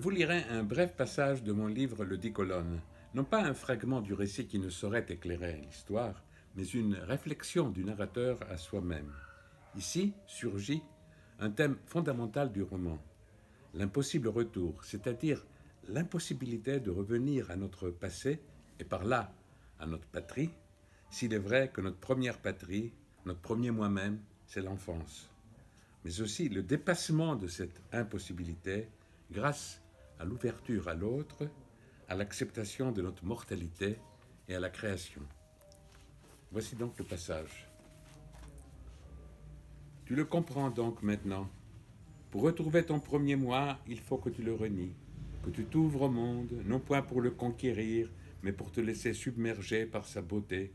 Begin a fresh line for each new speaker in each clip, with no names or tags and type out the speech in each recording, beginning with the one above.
vous lirai un bref passage de mon livre Le 10 colonnes, non pas un fragment du récit qui ne saurait éclairer l'histoire, mais une réflexion du narrateur à soi-même. Ici surgit un thème fondamental du roman, l'impossible retour, c'est-à-dire l'impossibilité de revenir à notre passé et par là à notre patrie, s'il est vrai que notre première patrie, notre premier moi-même, c'est l'enfance. Mais aussi le dépassement de cette impossibilité grâce à l'ouverture à l'autre, à l'acceptation de notre mortalité et à la création. Voici donc le passage. Tu le comprends donc maintenant. Pour retrouver ton premier moi, il faut que tu le renies, que tu t'ouvres au monde, non point pour le conquérir, mais pour te laisser submerger par sa beauté,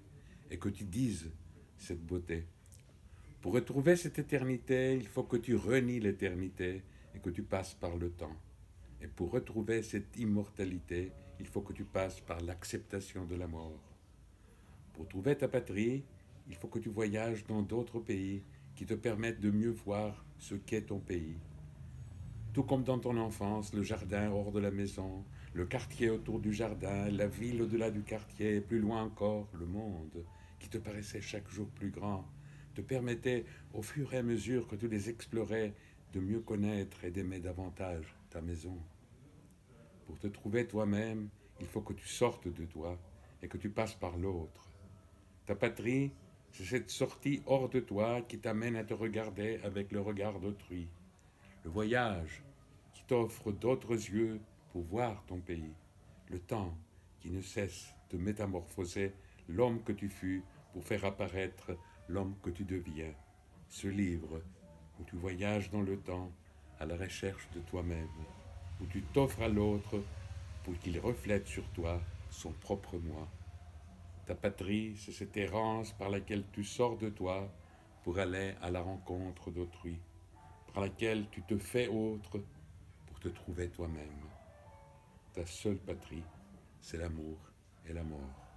et que tu dises cette beauté. Pour retrouver cette éternité, il faut que tu renies l'éternité et que tu passes par le temps. Et pour retrouver cette immortalité, il faut que tu passes par l'acceptation de la mort. Pour trouver ta patrie, il faut que tu voyages dans d'autres pays qui te permettent de mieux voir ce qu'est ton pays. Tout comme dans ton enfance, le jardin hors de la maison, le quartier autour du jardin, la ville au-delà du quartier, et plus loin encore, le monde, qui te paraissait chaque jour plus grand, te permettait, au fur et à mesure que tu les explorais, de mieux connaître et d'aimer davantage ta maison. Pour te trouver toi-même, il faut que tu sortes de toi et que tu passes par l'autre. Ta patrie, c'est cette sortie hors de toi qui t'amène à te regarder avec le regard d'autrui. Le voyage qui t'offre d'autres yeux pour voir ton pays. Le temps qui ne cesse de métamorphoser l'homme que tu fus pour faire apparaître l'homme que tu deviens. Ce livre où tu voyages dans le temps à la recherche de toi-même, où tu t'offres à l'autre pour qu'il reflète sur toi son propre moi. Ta patrie, c'est cette errance par laquelle tu sors de toi pour aller à la rencontre d'autrui, par laquelle tu te fais autre pour te trouver toi-même. Ta seule patrie, c'est l'amour et la mort.